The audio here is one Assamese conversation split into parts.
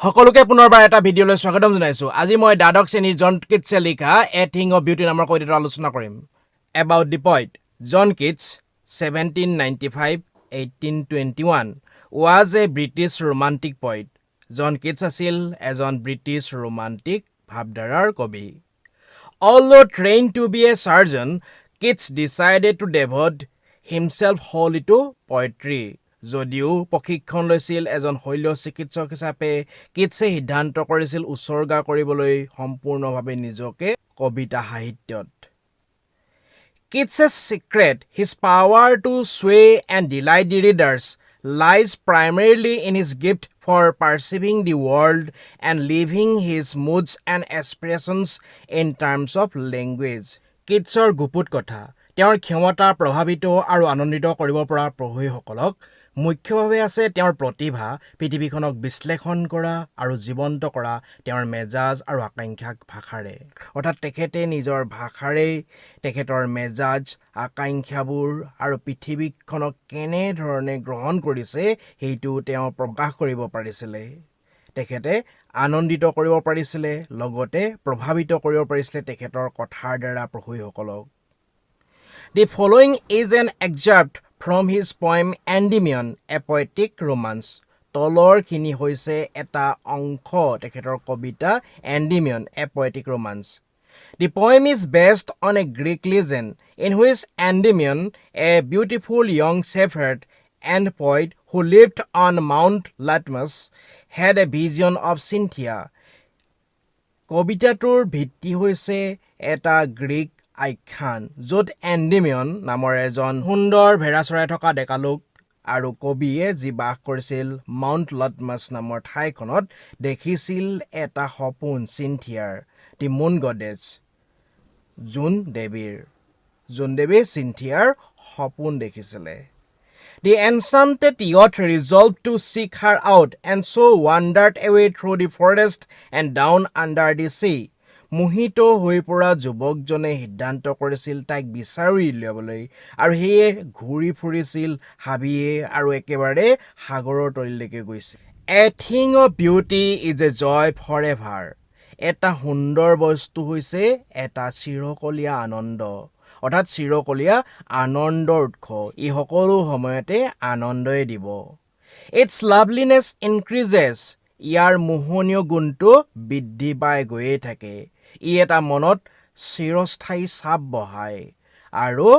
সকলোকে পুনৰবাৰ এটা ভিডিঅ'লৈ স্বাগতম জনাইছো। আজি মই দ্বাদশ শ্ৰেণীৰ জন কিটছে লিখা এ থিং অফ বিউটি নামৰ কবিতাটো আলোচনা কৰিম। About the poet John Keats 1795-1821 was a British romantic poet. John Keats আছিল এজন ব্ৰিটিছ ৰোমান্টিক ভাৱধাৰাৰ কবি। Although trained to be a surgeon, Keats decided to devote himself wholly to poetry. যদিও প্ৰশিক্ষণ লৈছিল এজন শল্য চিকিৎসক হিচাপে, কিটছে সিদ্ধান্ত কৰিছিল উৎসৰ্গা কৰিবলৈ সম্পূৰ্ণভাৱে নিজকে কবিতা সাহিত্যত। Keats's secret, his power to sway and delight the readers, lies primarily in his gift for perceiving the world and living his moods and expressions in terms of language. কিটছৰ গুপুত কথা তেওঁৰ ক্ষমতা প্ৰভাৱিত আৰু আনন্দিত কৰিব পৰা পঢ়ুৱৈসকলক মুখ্যভাৱে আছে তেওঁৰ প্ৰতিভা পৃথিৱীখনক বিশ্লেষণ কৰা আৰু জীৱন্ত কৰা তেওঁৰ মেজাজ আৰু আকাংক্ষাক ভাষাৰে। অৰ্থাৎ তেখেতে নিজৰ ভাষাৰেই তেখেতৰ মেজাজ আকাংক্ষাবোৰ আৰু পৃথিৱীখনক কেনেধৰণে গ্ৰহণ কৰিছে সেইটো তেওঁ প্ৰকাশ কৰিব পাৰিছিলে। তেখেতে আনন্দিত কৰিব পাৰিছিলে, লগতে প্ৰভাৱিত কৰিব পাৰিছিলে তেখেতৰ কথাৰ দ্বাৰা পঢ়ুৱৈসকলক। The following is an excerpt from his poem Endymion, a poetic romance. তলৰখিনি হৈছে এটা অংশ তেখেতৰ কবিতা Endymion, a poetic romance. The poem is based on a Greek legend in which Endymion, a beautiful young shepherd and poet who lived on Mount Latmus, had a vision of Cynthia. কবিতাটোৰ ভিত্তি হৈছে এটা গ্ৰীক আখ্যান য'ত এণ্ডিমিয়ন নামৰ এজন সুন্দৰ ভেড়া চৰাই থকা ডেকালোক আৰু কবিয়ে যি বাস কৰিছিল মাউণ্ট লটমাছ নামৰ ঠাইখনত দেখিছিল এটা সপোন চিন্থিয়াৰ, দি মুন গডেছ, জোন দেৱীৰ। জোন দেৱীয়ে চিন্থিয়াৰ সপোন দেখিছিলে। The enchanted youth resolved to seek her out and so wandered away through the forest and down under the sea. মোহিত হৈ পৰা যুৱকজনে সিদ্ধান্ত কৰিছিল তাইক বিচাৰি উলিয়াবলৈ আৰু সেয়ে ঘূৰি ফুৰিছিল হাবিয়ে আৰু একেবাৰে সাগৰৰ তলিলৈকে গৈছিল। A thing of beauty is a joy forever. এটা সুন্দৰ বস্তু হৈছে এটা চিৰকলীয়া আনন্দ, অৰ্থাৎ চিৰকলীয়া আনন্দৰ উৎস। ই সকলো সময়তে আনন্দই দিব। Its loveliness increases. ইয়াৰ মোহনীয় গুণটো বৃদ্ধি পাই গৈয়ে থাকে। ই এটা মনত চিৰস্থায়ী চাপ বহায় আৰু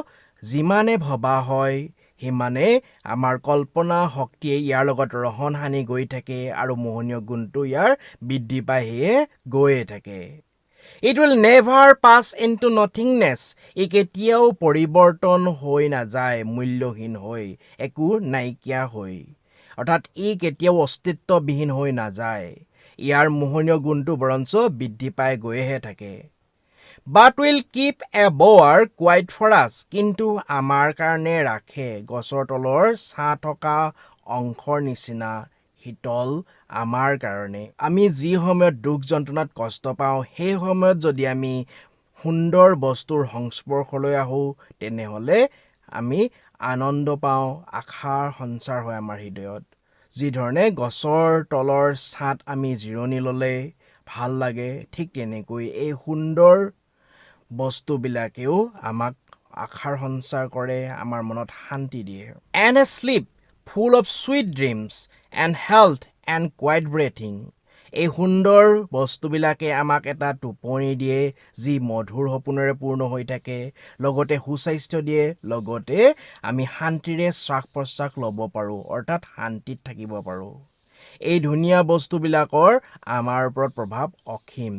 যিমানে ভবা হয় সিমানে আমাৰ কল্পনা শক্তিয়ে ইয়াৰ লগত ৰহন সানি গৈ থাকে আৰু মোহনীয় গুণটো ইয়াৰ বৃদ্ধি পাই সেয়ে গৈয়ে থাকে। It will never pass into nothingness. ই কেতিয়াও পৰিৱৰ্তন হৈ নাযায়, মূল্যহীন হৈ, একো নাইকিয়া হৈ, অৰ্থাৎ ই কেতিয়াও অস্তিত্ববিহীন হৈ নাযায়। ইয়াৰ মোহনীয় গুণটো বৰঞ্চ বৃদ্ধি পাই গৈহে থাকে। But will keep a bower quiet for us. কিন্তু আমাৰ কাৰণে ৰাখে গছৰ তলৰ ছাঁ থকা অংশৰ নিচিনা শীতল আমাৰ কাৰণে। আমি যি সময়ত দুখ যন্ত্ৰণাত কষ্ট পাওঁ সেই সময়ত যদি আমি সুন্দৰ বস্তুৰ সংস্পৰ্শলৈ আহোঁ তেনেহ'লে আমি আনন্দ পাওঁ, আশাৰ সঞ্চাৰ হয় আমাৰ হৃদয়ত। যিধৰণে গছৰ তলৰ ছাঁত আমি জিৰণি ল'লে ভাল লাগে, ঠিক তেনেকৈ এই সুন্দৰ বস্তুবিলাকেও আমাক আশাৰ সঞ্চাৰ কৰে, আমাৰ মনত শান্তি দিয়ে। And a sleep full of sweet dreams and health and quiet breathing. এই সুন্দৰ বস্তুবিলাকে আমাক এটা টোপনি দিয়ে যি মধুৰ সপোনেৰে পূৰ্ণ হৈ থাকে, লগতে সুস্বাস্থ্য দিয়ে, লগতে আমি শান্তিৰে শ্বাস প্ৰশ্বাস ল'ব পাৰোঁ, অৰ্থাৎ শান্তিত থাকিব পাৰোঁ। এই ধুনীয়া বস্তুবিলাকৰ আমাৰ ওপৰত প্ৰভাৱ অসীম।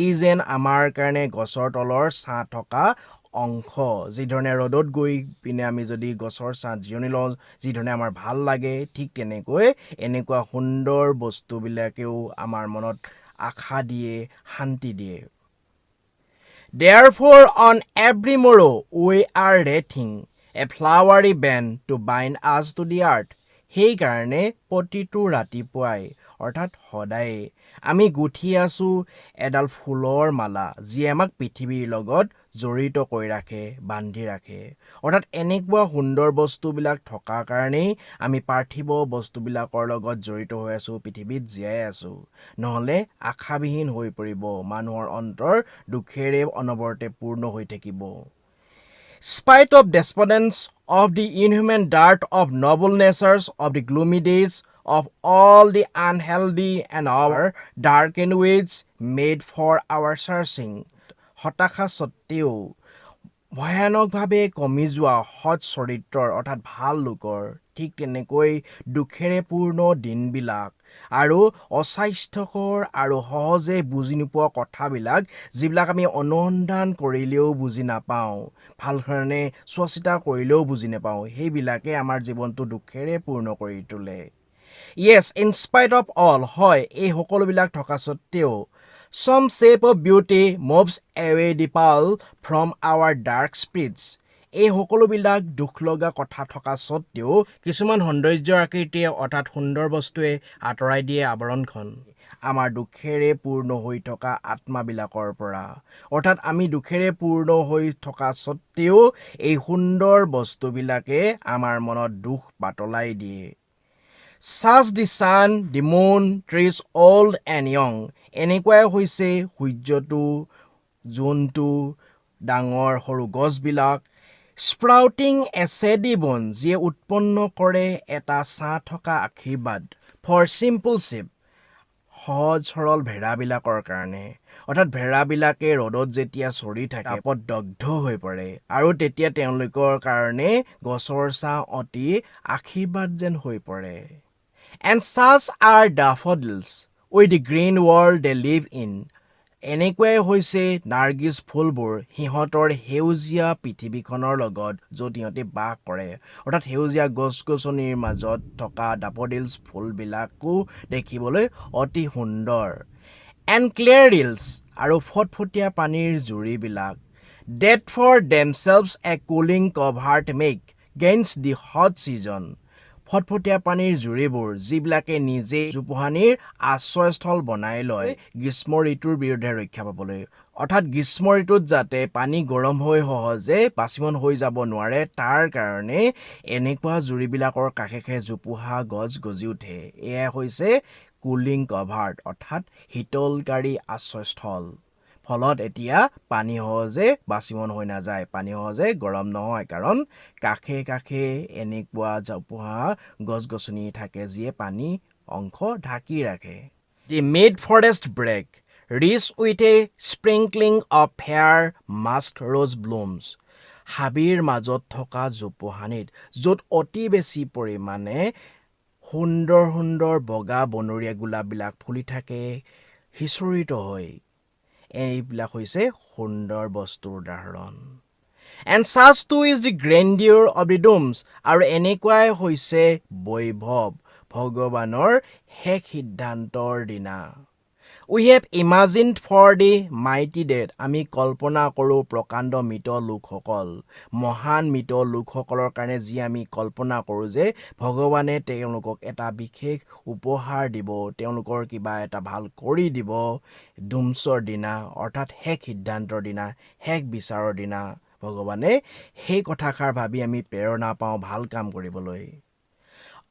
ই যেন আমাৰ কাৰণে গছৰ তলৰ ছাঁ থকা অংশ, যিধৰণে ৰ'দত গৈ পিনে আমি যদি গছৰ ছাঁত জিৰণি লওঁ যিধৰণে আমাৰ ভাল লাগে, ঠিক তেনেকৈ এনেকুৱা সুন্দৰ বস্তুবিলাকেও আমাৰ মনত আশা দিয়ে, শান্তি দিয়ে। Therefore on every morrow we are wreathing a flowery band to bind us to the earth. সেইকাৰণে প্ৰতিটো ৰাতিপুৱাই অৰ্থাৎ সদায় আমি গুঠি আছো এডাল ফুলৰ মালা যিয়ে আমাক পৃথিৱীৰ লগত জড়িত কৰি ৰাখে বান্ধি ৰাখে অৰ্থাৎ এনেকুৱা সুন্দৰ বস্তুবিলাক থকাৰ কাৰণেই আমি পাৰ্থিৱ বস্তুবিলাকৰ লগত জড়িত হৈ আছো পৃথিৱীত জীয়াই আছো নহ'লে আশাবিহীন হৈ পৰিব মানুহৰ অন্তৰ দুখেৰে অনবৰতে পূৰ্ণ হৈ থাকিব Spite of despondence of the inhuman dirt of noble natures of the gloomy days of all the unhealthy and our darkened ways made for our searching হতাশা সত্ত্বেও ভয়ানকভাৱে কমি যোৱা সৎ চৰিত্ৰৰ অৰ্থাৎ ভাল লোকৰ ঠিক তেনেকৈ দুখেৰে পূৰ্ণ দিনবিলাক আৰু অস্বাস্থ্যকৰ আৰু সহজে বুজি নোপোৱা কথাবিলাক যিবিলাক আমি অনুসন্ধান কৰিলেও বুজি নাপাওঁ ভালধৰণে চোৱা চিতা কৰিলেও বুজি নাপাওঁ সেইবিলাকে আমাৰ জীৱনটো দুখেৰে পূৰ্ণ কৰি তোলে Yes, in spite of all, হয় এই সকলোবিলাক থকা সত্ত্বেও some shape of beauty moves away the pall from our dark spirits. এই সকলোবিলাক দুখ লগা কথা থকা সত্ত্বেও কিছুমান সৌন্দৰ্যৰ আকৃতিয়ে অৰ্থাৎ সুন্দৰ বস্তুৱে আঁতৰাই দিয়ে আৱৰণখন আমাৰ দুখেৰে পূৰ্ণ হৈ থকা আত্মাবিলাকৰ পৰা অৰ্থাৎ আমি দুখেৰে পূৰ্ণ হৈ থকা সত্ত্বেও এই সুন্দৰ বস্তুবিলাকে আমাৰ মনত দুখ পাতলাই দিয়ে Such the sun, the moon, trees old and young. এনেকুৱাই হৈছে সূৰ্যটো জোনটো ডাঙৰ সৰু গছবিলাক স্প্ৰাউটিং এ চেডি বন যিয়ে উৎপন্ন কৰে এটা ছাঁ থকা আশীৰ্বাদ ফৰ চিম্পল শ্বিপ সহজ সৰল ভেড়াবিলাকৰ কাৰণে অৰ্থাৎ ভেড়াবিলাকে ৰ'দত যেতিয়া চৰি থাকে তাপত দগ্ধ হৈ পৰে আৰু তেতিয়া তেওঁলোকৰ কাৰণে গছৰ ছাঁ অতি আশীৰ্বাদ যেন হৈ পৰে And such are daffodils with the green world they live in. এনেকুৱাই হৈছে নাৰ্গিছ ফুলবোৰ সিহঁতৰ সেউজীয়া পৃথিৱীখনৰ লগত য'ত সিহঁতে বাস কৰে অৰ্থাৎ সেউজীয়া গছ গছনিৰ মাজত থকা ডাফডিলছ ফুলবিলাকো দেখিবলৈ অতি সুন্দৰ And ক্লেৰিলছ আৰু ফটফটীয়া পানীৰ জুৰিবিলাক That for themselves a cooling covert make against the hot season. ফটফটীয়া পানীৰ জুৰিবোৰ যিবিলাকে নিজে জোপোহানিৰ আশ্ৰয়স্থল বনাই লয় গ্ৰীষ্ম ঋতুৰ বিৰুদ্ধে ৰক্ষা পাবলৈ অৰ্থাৎ গ্ৰীষ্ম ঋতুত যাতে পানী গৰম হৈ সহজে বাষ্পীভৱন হৈ যাব নোৱাৰে তাৰ কাৰণে এনেকুৱা জুৰিবিলাকৰ কাষে কাষে জোপোহা গছ গজি উঠে এয়া হৈছে কুলিং কভাৰ্ট অৰ্থাৎ শীতলকাৰী আশ্ৰয়স্থল ফলত এতিয়া পানী সহজে বাষ্পীভৱন হৈ নাযায় পানী সহজে গৰম নহয় কাৰণ কাষে কাষে এনেকুৱা জোপোহা গছ-গছনি থাকে যিয়ে পানী অংশ ঢাকি ৰাখে The mid forest break rich with a sprinkling of fair musk rose blooms হাবিৰ মাজত থকা জোপোহানিত য'ত অতি বেছি পৰিমাণে সুন্দৰ সুন্দৰ বগা বনৰীয়া গোলাপবিলাক ফুলি থাকে হিচৰিত হয় এইবিলাক হৈছে সুন্দৰ বস্তুৰ উদাহৰণ And such too is the grandeur of the domes আৰু এনেকুৱাই হৈছে বৈভৱ ভগৱানৰ শেষ সিদ্ধান্তৰ দিনা We have imagined for the mighty dead আমি কল্পনা কৰোঁ প্ৰকাণ্ড মৃত লোকসকল মহান মৃত লোকসকলৰ কাৰণে যি আমি কল্পনা কৰোঁ যে ভগৱানে তেওঁলোকক এটা বিশেষ উপহাৰ দিব তেওঁলোকৰ কিবা এটা ভাল কৰি দিব দুমছৰ দিনা অৰ্থাৎ শেষ সিদ্ধান্তৰ দিনা শেষ বিচাৰৰ দিনা ভগৱানে সেই কথাষাৰ ভাবি আমি প্ৰেৰণা পাওঁ ভাল কাম কৰিবলৈ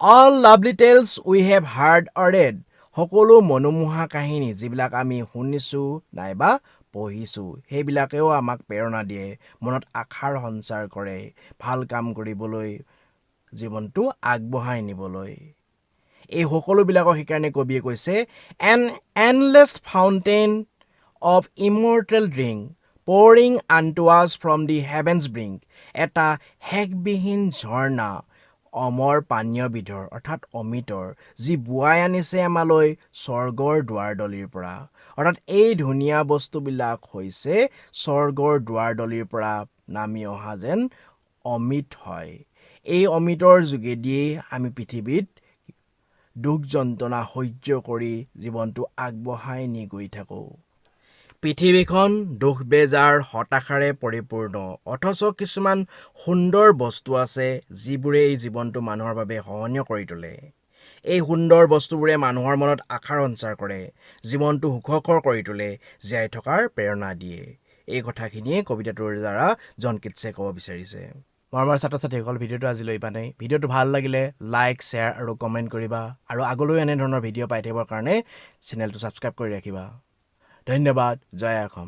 All lovely tales we have heard or read সকলো মনোমোহা কাহিনী যিবিলাক আমি শুনিছোঁ নাইবা পঢ়িছোঁ সেইবিলাকেও আমাক প্ৰেৰণা দিয়ে মনত আশাৰ সঞ্চাৰ কৰে ভাল কাম কৰিবলৈ জীৱনটো আগবঢ়াই নিবলৈ এই সকলোবিলাকৰ সেইকাৰণে কবিয়ে কৈছে An endless fountain of immortal drink pouring unto us from the heavens brink এটা শেষবিহীন ঝৰ্ণা অমৰ পানীয় বিধৰ অৰ্থাৎ অমিতৰ যি বুৱাই আনিছে আমালৈ স্বৰ্গৰ দুৱাৰদলিৰ পৰা অৰ্থাৎ এই ধুনীয়া বস্তুবিলাক হৈছে স্বৰ্গৰ দুৱাৰদলিৰ পৰা নামি অহা যেন অমিত হয় এই অমিতৰ যোগেদি আমি পৃথিৱীত দুখ যন্ত্ৰণা সহ্য কৰি জীৱনটো আগবঢ়াই নি গৈ থাকোঁ পৃথিৱীখন দুখ বেজাৰ হতাশাৰে পৰিপূৰ্ণ অথচ কিছুমান সুন্দৰ বস্তু আছে যিবোৰে এই জীৱনটো মানুহৰ বাবে সহনীয় কৰি তোলে এই সুন্দৰ বস্তুবোৰে মানুহৰ মনত আশাৰ সঞ্চাৰ কৰে জীৱনটো সুখকৰ কৰি তোলে জীয়াই থকাৰ প্ৰেৰণা দিয়ে এই কথাখিনিয়ে কবিতাটোৰ দ্বাৰা জন কিটছে ক'ব বিচাৰিছে মৰমৰ ছাত্ৰ-ছাত্ৰীসকল ভিডিঅ'টো আজিলৈ ইমানেই ভিডিঅ'টো ভাল লাগিলে লাইক শ্বেয়াৰ আৰু কমেণ্ট কৰিবা আৰু আগলৈ এনে ধৰণৰ ভিডিঅ' পাই থাকিবৰ কাৰণে চেনেলটো ছাবস্ক্ৰাইব কৰি ৰাখিবা ধন্যবাদ জয় অসম